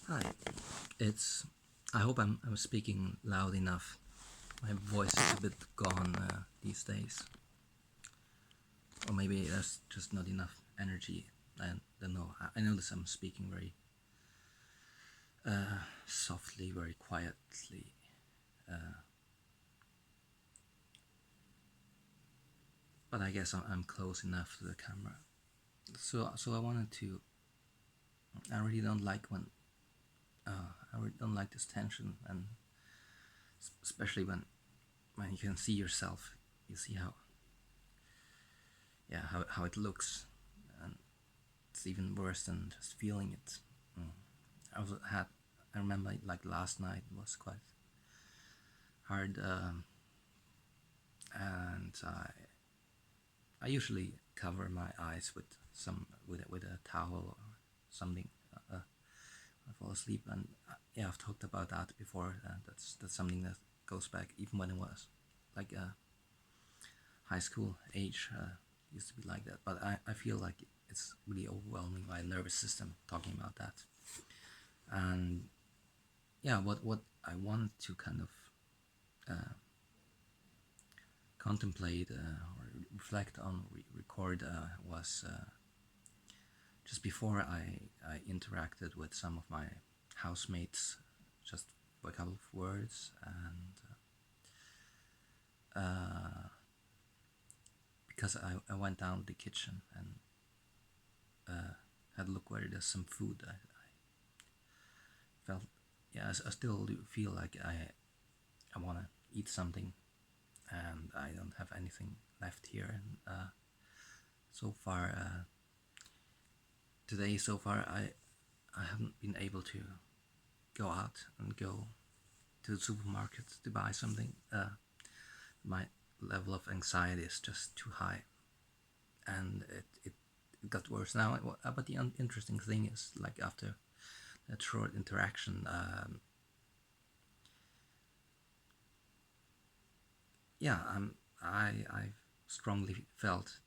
Hi, it's. I hope I'm speaking loud enough. My voice is a bit gone these days, or maybe there's just not enough energy. I don't know. I notice I'm speaking very softly, very quietly, but I guess I'm close enough to the camera. So I wanted to. I really don't like when. I really don't like this tension, and especially when you can see yourself, you see how it looks, and it's even worse than just feeling it. Mm. I also had. I remember like last night was quite hard, and I usually cover my eyes with with a towel or something. I fall asleep, and yeah, I've talked about that before. That's something that goes back even when it was like high school age. Used to be like that, but I feel like it's really overwhelming my nervous system talking about that. And yeah, what I want to kind of contemplate or reflect on, record was just before I interacted with some of my housemates, just for a couple of words, and because I went down to the kitchen and had a look where there's some food. I felt, yeah, I still do feel like I want to eat something, and I don't have anything left here. And so far, today, so far, I haven't been able to go out and go to the supermarket to buy something. My level of anxiety is just too high, and it got worse now. But the interesting thing is, like after that short interaction, yeah, I strongly felt,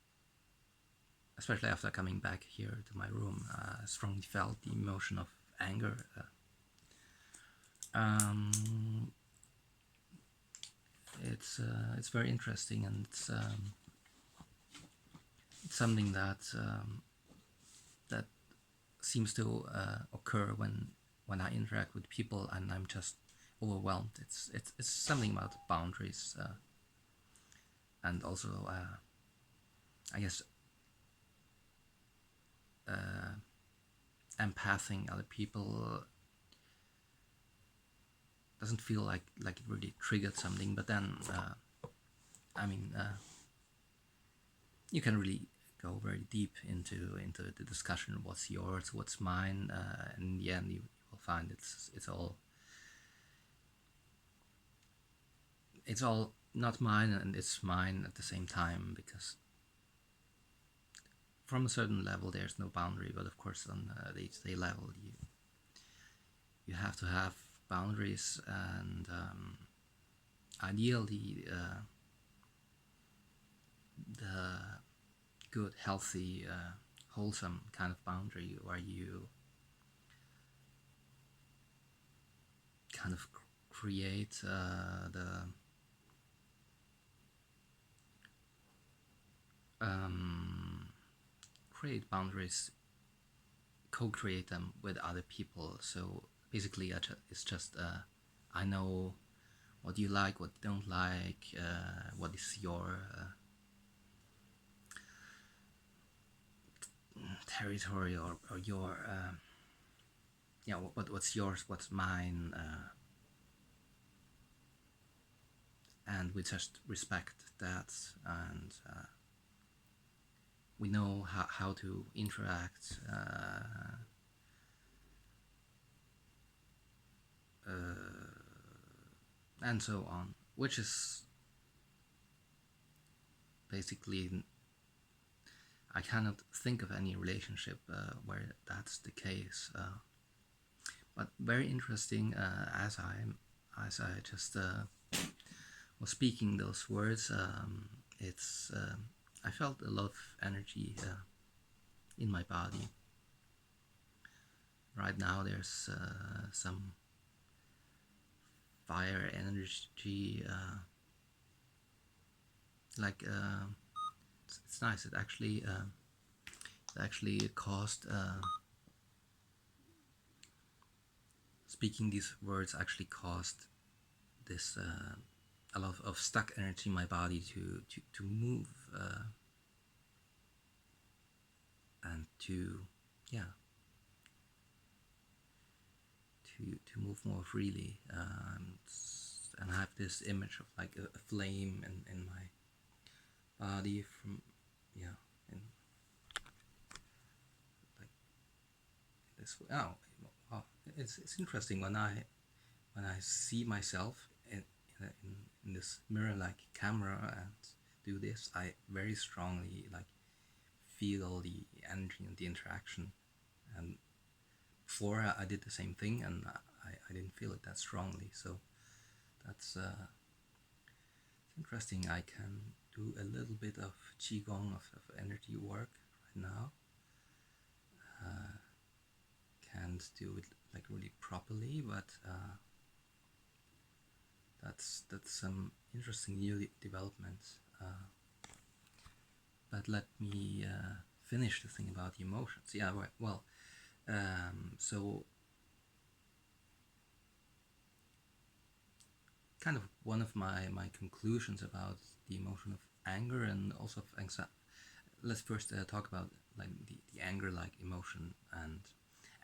especially after coming back here to my room, strongly felt the emotion of anger. Um, it's very interesting, and it's something that seems to occur when I interact with people and I'm just overwhelmed. It's something about boundaries, and also I guess empathing other people doesn't feel like it really triggered something, but then I mean you can really go very deep into the discussion. What's yours? What's mine? And in the end, you will find it's all not mine and it's mine at the same time, because from a certain level there's no boundary, but of course on the day-to-day level you have to have boundaries, and ideally the good, healthy, wholesome kind of boundary where you kind of create the create boundaries, co-create them with other people. So basically, it's just I know what you like, what you don't like, what is your territory, or your yeah, what's yours, what's mine, and we just respect that, and we know how to interact, and so on, which is basically, I cannot think of any relationship where that's the case. But very interesting, as I just was speaking those words. It's I felt a lot of energy in my body right now there's some fire energy, like it's nice. It actually caused speaking these words actually caused this a lot of stuck energy in my body to move and to yeah to move more freely, and I have this image of like a flame in my body from yeah in like this way. Oh, wow. It's interesting when I see myself in this mirror like camera and do this, I very strongly like feel the energy and the interaction. And before I did the same thing and I didn't feel it that strongly. So that's interesting. I can do a little bit of qigong of energy work right now. Can't do it like really properly, but that's some interesting new developments. But let me finish the thing about the emotions. Yeah, well, so kind of one of my conclusions about the emotion of anger and also of anxiety. Let's first talk about like the anger like emotion. And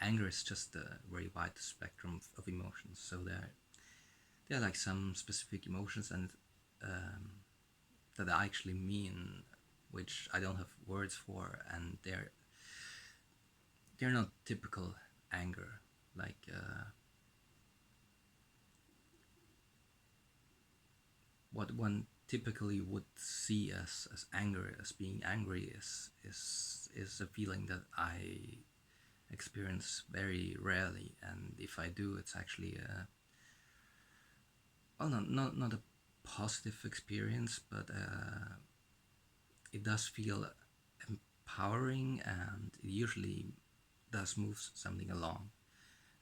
anger is just a very wide spectrum of emotions. So there are like some specific emotions and that I actually mean, which I don't have words for, and they're not typical anger. Like what one typically would see as anger, as being angry, is a feeling that I experience very rarely, and if I do, it's actually well, not a positive experience, but it does feel empowering, and it usually does move something along.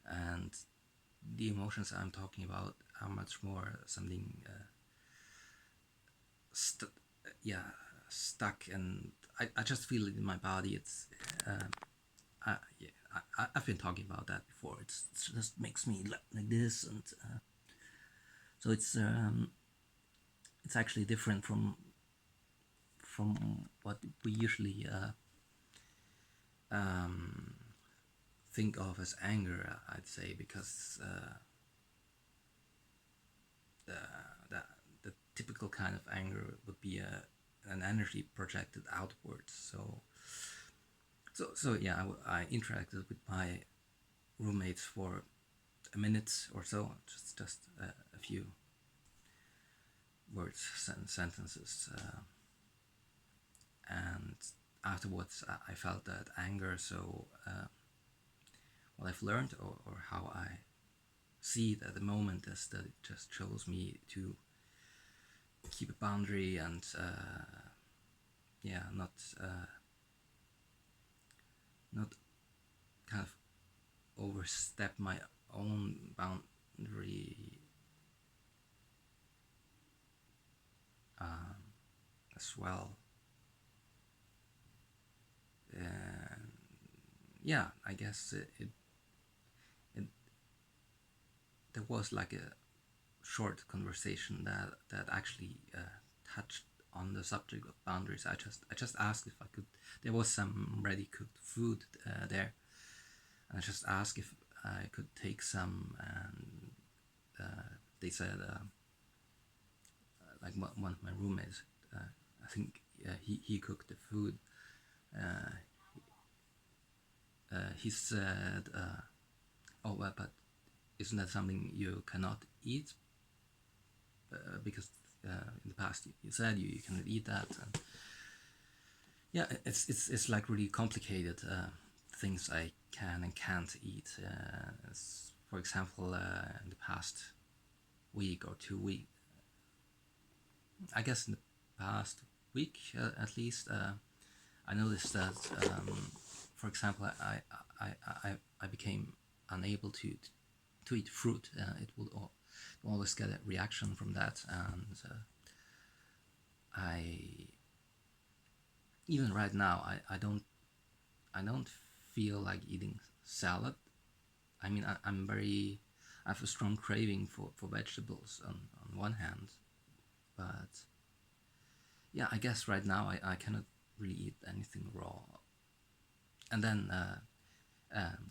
And the emotions I'm talking about are much more something yeah, stuck, and I just feel it in my body. It's yeah, I've been talking about that before. It just makes me like this, and so it's actually different from what we usually think of as anger. I'd say, because the, the the typical kind of anger would be an energy projected outwards. So yeah, I interacted with my roommates for a minute or so, just a few words and sentences, and afterwards I felt that anger. So what I've learned, or how I see it at the moment, is that it just shows me to keep a boundary and yeah, not kind of overstep my own boundary as well. And yeah, I guess it there was like a short conversation that actually touched on the subject of boundaries. I just asked if I could. There was some ready cooked food there, and I just asked if I could take some, and they said like one of my roommates, I think he cooked the food. Uh, he said, "Oh, but isn't that something you cannot eat? Because in the past you said you cannot eat that." And yeah, it's like really complicated things I can and can't eat. For example, in the past week or 2 weeks, I guess in the past week at least, I noticed that, for example, I became unable to eat fruit, it would always get a reaction from that, and I even right now I don't feel like eating salad. I mean, I have a strong craving for vegetables on one hand, but yeah, I guess right now I cannot really eat anything raw. And then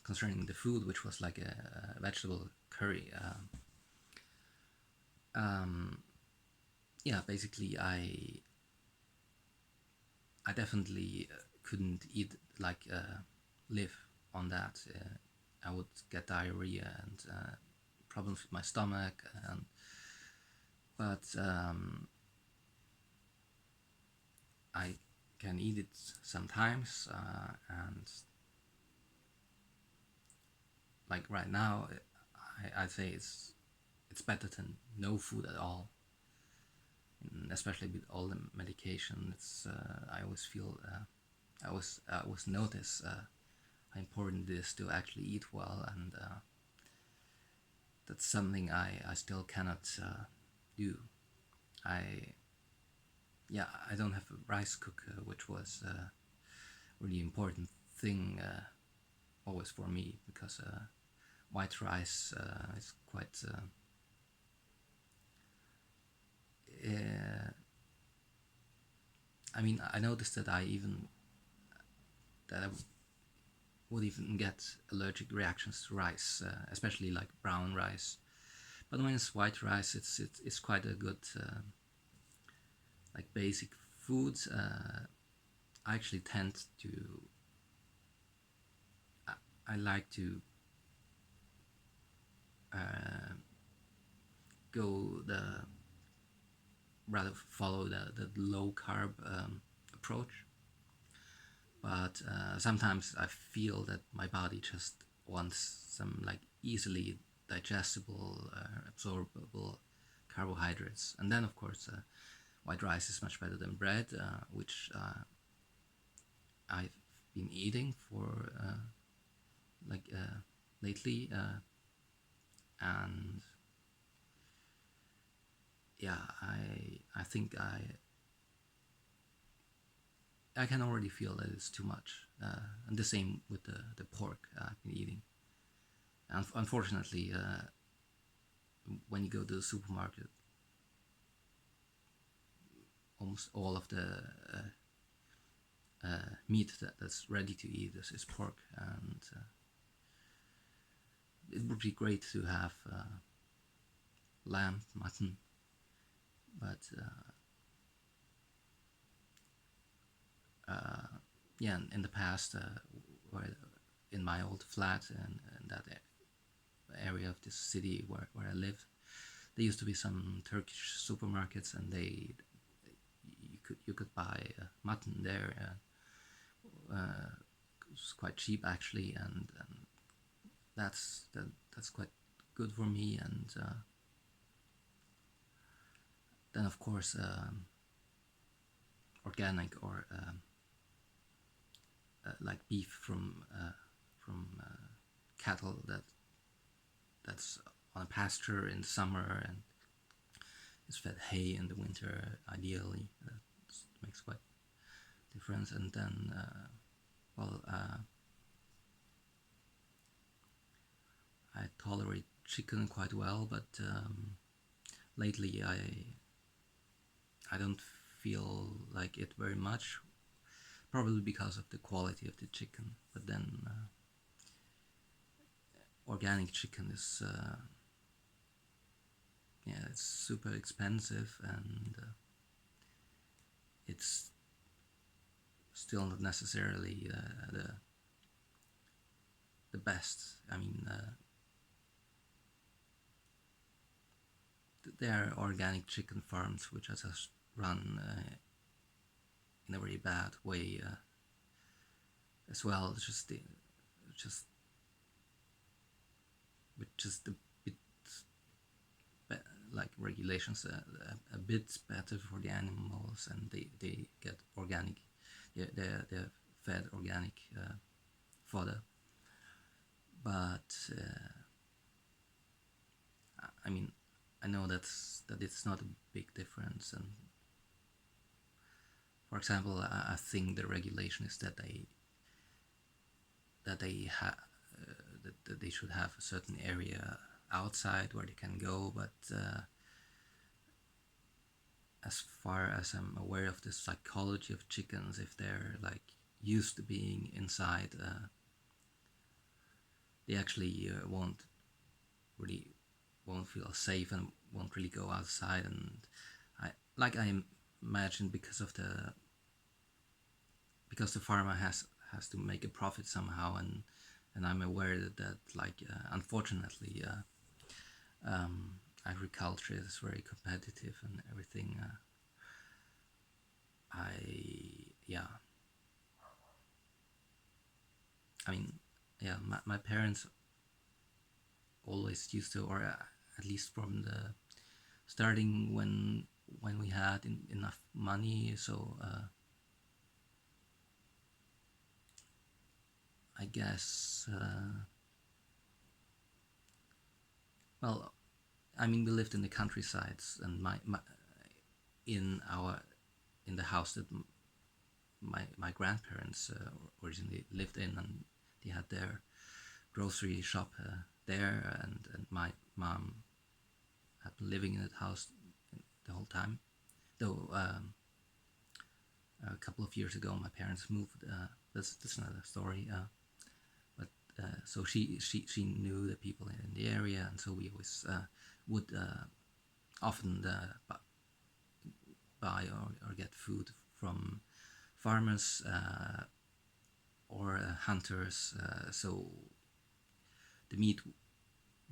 concerning the food, which was like a vegetable curry, yeah, basically I definitely couldn't eat like live on that. I would get diarrhea and problems with my stomach, and but I can eat it sometimes, and like right now, I'd say it's better than no food at all. And especially with all the medication, it's I always feel I always notice how important it is to actually eat well, and that's something I still cannot do. I Yeah, I don't have a rice cooker, which was a really important thing always for me, because white rice is quite I mean, I noticed that I would even get allergic reactions to rice, especially like brown rice. But when it's white rice, it's quite a good like basic food. I actually tend to I like to go the rather follow the low carb approach. But sometimes I feel that my body just wants some like easily digestible, absorbable carbohydrates, and then of course white rice is much better than bread, which I've been eating for like lately, and yeah, I think I can already feel that it's too much, and the same with the pork I've been eating. And unfortunately, when you go to the supermarket, almost all of the meat that's ready to eat is pork, and it would be great to have lamb, mutton, but yeah, in the past, where in my old flat and that area of this city where I lived, there used to be some Turkish supermarkets, and you could buy mutton there. It's quite cheap actually, and that's quite good for me. And then of course organic or like beef from cattle that's on a pasture in summer and is fed hay in the winter. Ideally, that makes quite a difference. And then I tolerate chicken quite well, but lately I don't feel like it very much, probably because of the quality of the chicken. But then organic chicken is yeah, it's super expensive, and it's still not necessarily the best. I mean, there are organic chicken farms which are just run in a very bad way as well. Just with just a bit like regulations a bit better for the animals, and they get organic. They're fed organic fodder, but I mean, I know that it's not a big difference. And for example, I think the regulation is that they that they should have a certain area outside where they can go, but as far as I'm aware of the psychology of chickens, if they're like used to being inside, they actually really won't feel safe and won't really go outside. And I imagine because the farmer has to make a profit somehow, and I'm aware that like unfortunately agriculture is very competitive and everything. Yeah, I mean, yeah, my parents always used to, or at least from the starting when we had enough money. So I guess well, I mean, we lived in the countrysides, and my in our in the house that my grandparents originally lived in, and they had their grocery shop there, and my mom had been living in that house the whole time. Though a couple of years ago, my parents moved. That's another story. But so she knew the people in the area, and so we always would often buy or get food from farmers or hunters. So the meat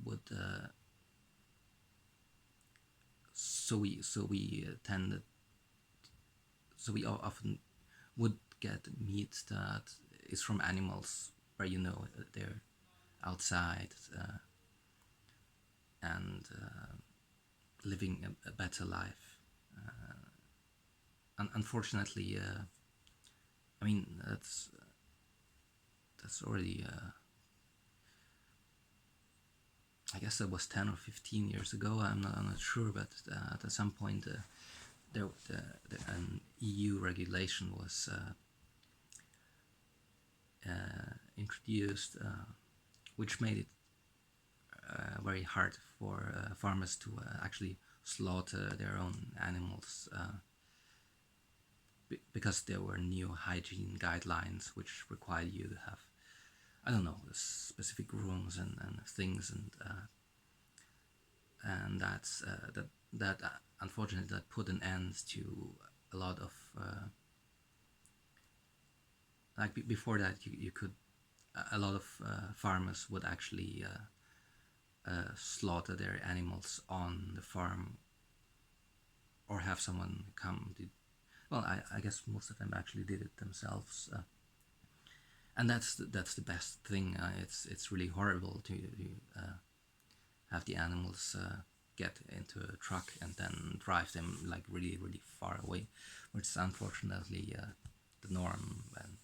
would so we tended so we often would get meat that is from animals where they're outside and living a better life. And unfortunately, I mean that's already I guess that was 10 or 15 years ago. I'm not sure, but at some point an EU regulation was introduced, which made it very hard for farmers to actually slaughter their own animals because there were new hygiene guidelines which required you to have, I don't know, specific rooms and things, and that unfortunately that put an end to a lot of like before that you could a lot of farmers would actually slaughter their animals on the farm or have someone come to, well, I guess most of them actually did it themselves, and that's the best thing. It's really horrible to have the animals get into a truck and then drive them like really really far away, which is unfortunately the norm. And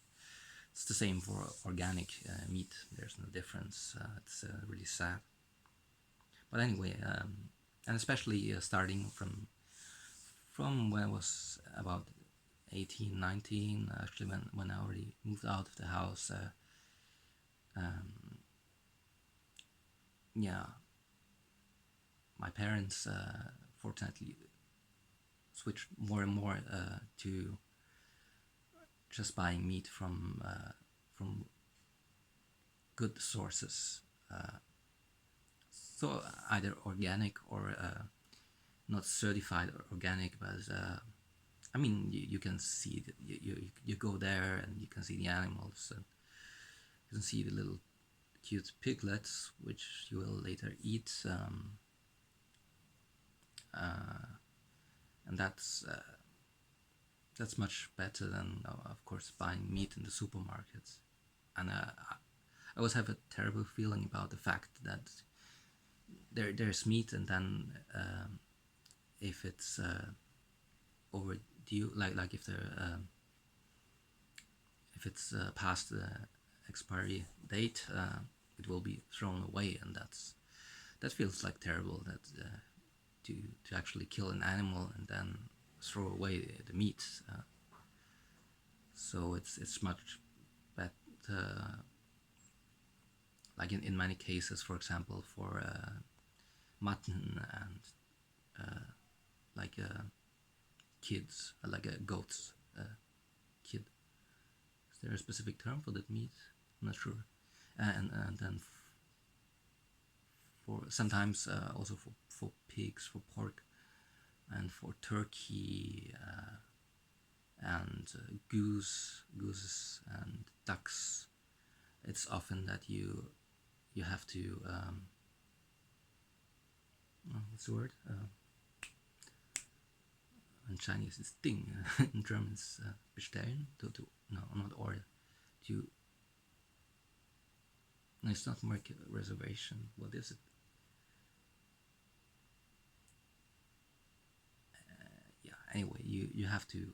it's the same for organic meat. There's no difference. It's really sad. But anyway, and especially starting from when I was about 18, 19, actually when I already moved out of the house, yeah, my parents fortunately switched more and more to just buying meat from good sources. So either organic or not certified organic, but I mean you can see that you go there and you can see the animals, and you can see the little cute piglets which you will later eat, and that's much better than of course buying meat in the supermarkets. And I always have a terrible feeling about the fact that there's meat, and then if it's overdue, like if it's past the expiry date, it will be thrown away, and that feels like terrible. That to actually kill an animal and then throw away the meat. So it's much better. Like in many cases, for example, for mutton and like kids, like a goat's kid. Is there a specific term for that meat? I'm not sure. And then for sometimes also for pigs, for pork, and for turkey and gooses and ducks. It's often that you have to what's the word? In Chinese it's Ding. In German it's bestellen. To no, not order. To no, it's not make a reservation. What is it? Yeah. Anyway, you have to